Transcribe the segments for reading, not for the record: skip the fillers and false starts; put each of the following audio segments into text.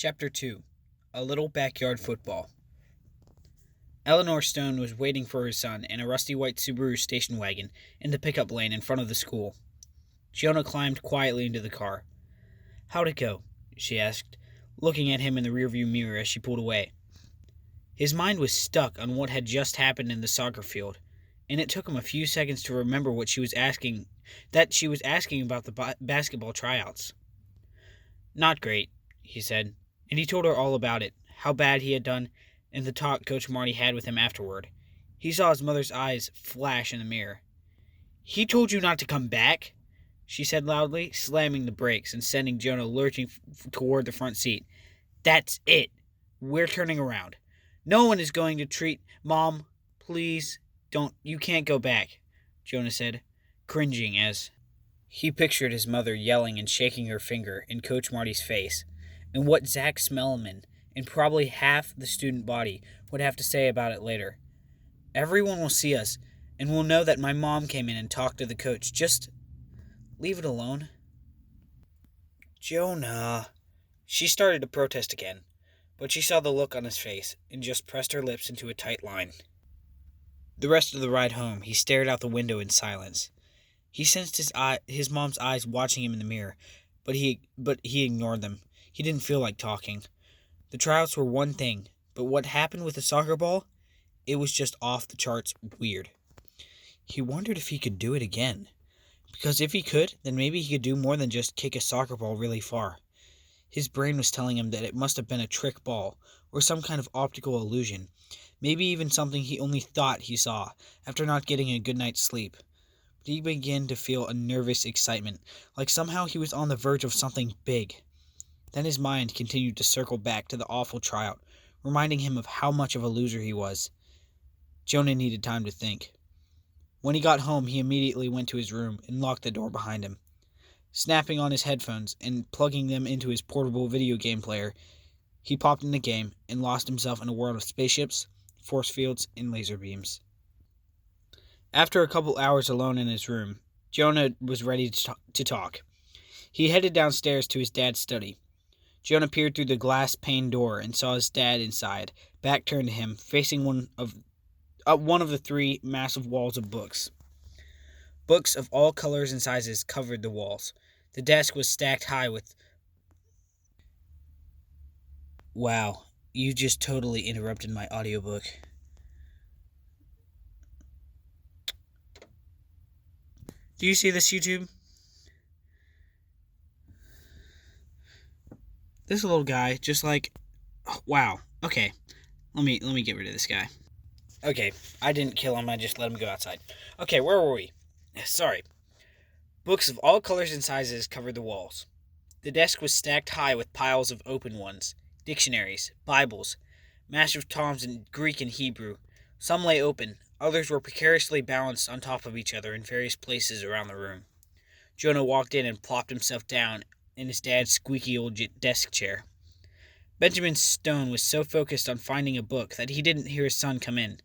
Chapter 2 A Little Backyard Football. Eleanor Stone was waiting for her son in a rusty white Subaru station wagon in the pickup lane in front of the school. Jonah climbed quietly into the car. "How'd it go?" she asked, looking at him in the rearview mirror as she pulled away. His mind was stuck on what had just happened in the soccer field, and it took him a few seconds to remember what she was asking about the basketball tryouts. "Not great," he said, and he told her all about it, how bad he had done, and the talk Coach Marty had with him afterward. He saw his mother's eyes flash in the mirror. "He told you not to come back?" she said loudly, slamming the brakes and sending Jonah lurching toward the front seat. "That's it. We're turning around. No one is going to treat... Mom, please, don't... You can't go back," Jonah said, cringing as he pictured his mother yelling and shaking her finger in Coach Marty's face, and what Zach Smellman and probably half the student body would have to say about it later. "Everyone will see us, and will know that my mom came in and talked to the coach. Just leave it alone." "Jonah..." She started to protest again, but she saw the look on his face and just pressed her lips into a tight line. The rest of the ride home, he stared out the window in silence. He sensed his mom's eyes watching him in the mirror, but he ignored them. He didn't feel like talking. The tryouts were one thing, but what happened with the soccer ball? It was just off the charts weird. He wondered if he could do it again. Because if he could, then maybe he could do more than just kick a soccer ball really far. His brain was telling him that it must have been a trick ball, or some kind of optical illusion. Maybe even something he only thought he saw, after not getting a good night's sleep. But he began to feel a nervous excitement, like somehow he was on the verge of something big. Then his mind continued to circle back to the awful tryout, reminding him of how much of a loser he was. Jonah needed time to think. When he got home, he immediately went to his room and locked the door behind him. Snapping on his headphones and plugging them into his portable video game player, he popped in the game and lost himself in a world of spaceships, force fields, and laser beams. After a couple hours alone in his room, Jonah was ready to talk. He headed downstairs to his dad's study. Jonah peered through the glass-pane door and saw his dad inside, back turned to him, facing one of the three massive walls of books. Books of all colors and sizes covered the walls. The desk was stacked high with... Wow, you just totally interrupted my audiobook. Do you see this, YouTube? This little guy, just like... Oh, wow. Okay. Let me get rid of this guy. Okay, I didn't kill him, I just let him go outside. Okay, where were we? Sorry. Books of all colors and sizes covered the walls. The desk was stacked high with piles of open ones, dictionaries, Bibles, massive tomes in Greek and Hebrew. Some lay open, others were precariously balanced on top of each other in various places around the room. Jonah walked in and plopped himself down in his dad's squeaky old desk chair. Benjamin Stone was so focused on finding a book that he didn't hear his son come in.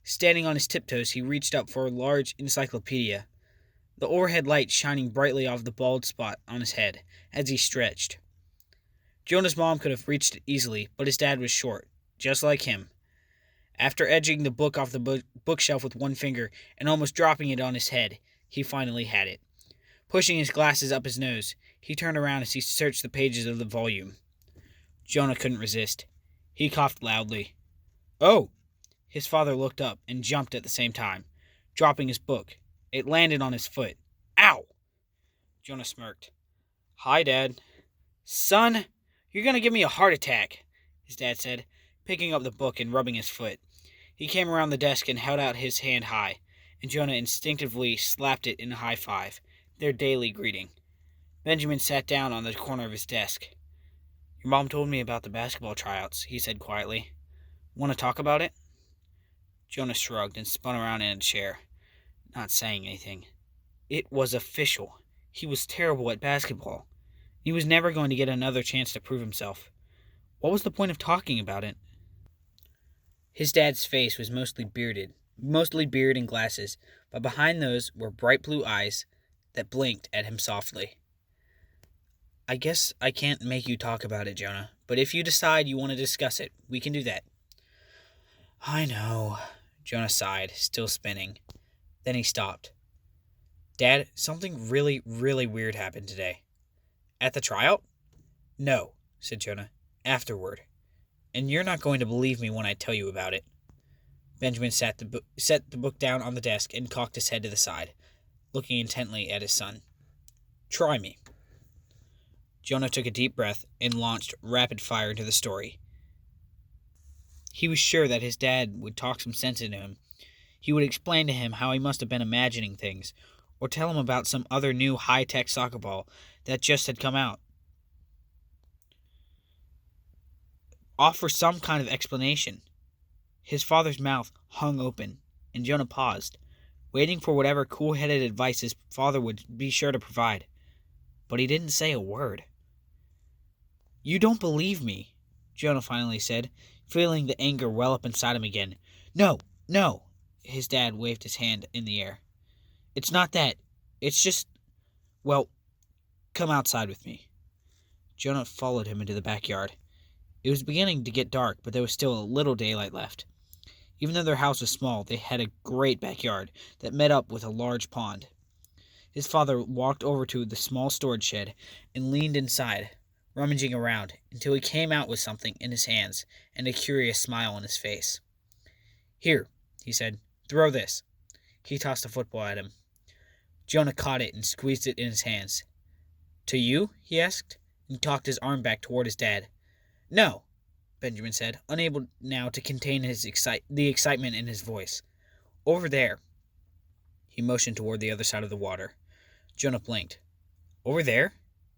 Standing on his tiptoes, he reached up for a large encyclopedia, the overhead light shining brightly off the bald spot on his head as he stretched. Jonah's mom could have reached it easily, but his dad was short, just like him. After edging the book off the bookshelf with one finger and almost dropping it on his head, he finally had it. Pushing his glasses up his nose, he turned around as he searched the pages of the volume. Jonah couldn't resist. He coughed loudly. "Oh!" His father looked up and jumped at the same time, dropping his book. It landed on his foot. "Ow!" Jonah smirked. "Hi, Dad." "Son, you're going to give me a heart attack," his dad said, picking up the book and rubbing his foot. He came around the desk and held out his hand high, and Jonah instinctively slapped it in a high five, their daily greeting. Benjamin sat down on the corner of his desk. "Your mom told me about the basketball tryouts," he said quietly. "Want to talk about it?" Jonah shrugged and spun around in a chair, not saying anything. It was official. He was terrible at basketball. He was never going to get another chance to prove himself. What was the point of talking about it? His dad's face was mostly beard and glasses, but behind those were bright blue eyes that blinked at him softly. I guess I can't make you talk about it, Jonah, but if you decide you want to discuss it, we can do that. I know, Jonah sighed, still spinning. Then he stopped. Dad, something really, really weird happened today. At the tryout? No, said Jonah. Afterward. And you're not going to believe me when I tell you about it. Benjamin set the book down on the desk and cocked his head to the side, looking intently at his son. Try me. Jonah took a deep breath and launched rapid fire into the story. He was sure that his dad would talk some sense into him. He would explain to him how he must have been imagining things, or tell him about some other new high-tech soccer ball that just had come out. Offer some kind of explanation. His father's mouth hung open, and Jonah paused, waiting for whatever cool-headed advice his father would be sure to provide. But he didn't say a word. You don't believe me, Jonah finally said, feeling the anger well up inside him again. No, no, his dad waved his hand in the air. It's not that. It's just, well, come outside with me. Jonah followed him into the backyard. It was beginning to get dark, but there was still a little daylight left. Even though their house was small, they had a great backyard that met up with a large pond. His father walked over to the small storage shed and leaned inside, rummaging around, until he came out with something in his hands and a curious smile on his face. Here, he said, throw this. He tossed a football at him. Jonah caught it and squeezed it in his hands. To you? He asked, and cocked his arm back toward his dad. No, Benjamin said, unable now to contain the excitement in his voice. Over there. He motioned toward the other side of the water. Jonah blinked. Over there?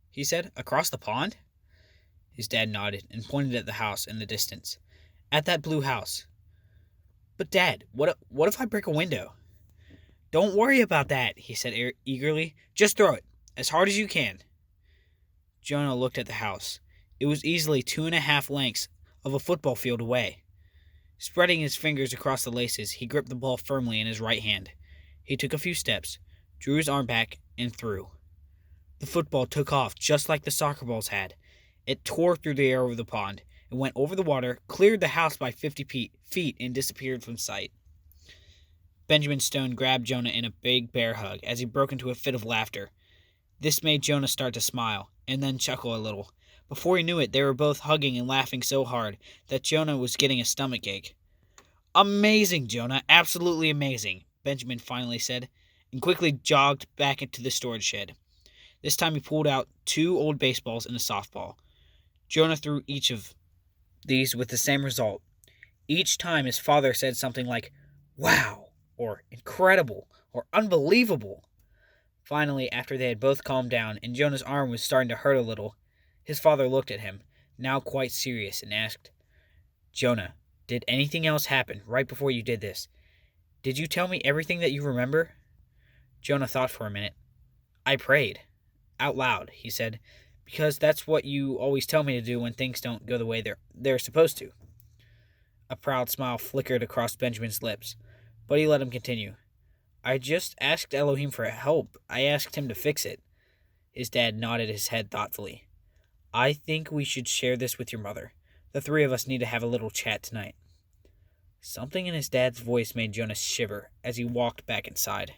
He said. Across the pond? His dad nodded and pointed at the house in the distance. At that blue house. But Dad, what if I break a window? Don't worry about that, he said eagerly. Just throw it, as hard as you can. Jonah looked at the house. It was easily 2.5 lengths of a football field away. Spreading his fingers across the laces, he gripped the ball firmly in his right hand. He took a few steps, drew his arm back, and threw. The football took off just like the soccer balls had. It tore through the air over the pond, and went over the water, cleared the house by 50 feet, and disappeared from sight. Benjamin Stone grabbed Jonah in a big bear hug as he broke into a fit of laughter. This made Jonah start to smile, and then chuckle a little. Before he knew it, they were both hugging and laughing so hard that Jonah was getting a stomachache. Amazing, Jonah, absolutely amazing, Benjamin finally said, and quickly jogged back into the storage shed. This time he pulled out 2 old baseballs and a softball. Jonah threw each of these with the same result. Each time his father said something like, wow, or incredible, or unbelievable. Finally, after they had both calmed down and Jonah's arm was starting to hurt a little, his father looked at him, now quite serious, and asked, Jonah, did anything else happen right before you did this? Did you tell me everything that you remember? Jonah thought for a minute. I prayed. Out loud, he said, because that's what you always tell me to do when things don't go the way they're supposed to. A proud smile flickered across Benjamin's lips, but he let him continue. I just asked Elohim for help. I asked him to fix it. His dad nodded his head thoughtfully. I think we should share this with your mother. The 3 of us need to have a little chat tonight. Something in his dad's voice made Jonah shiver as he walked back inside.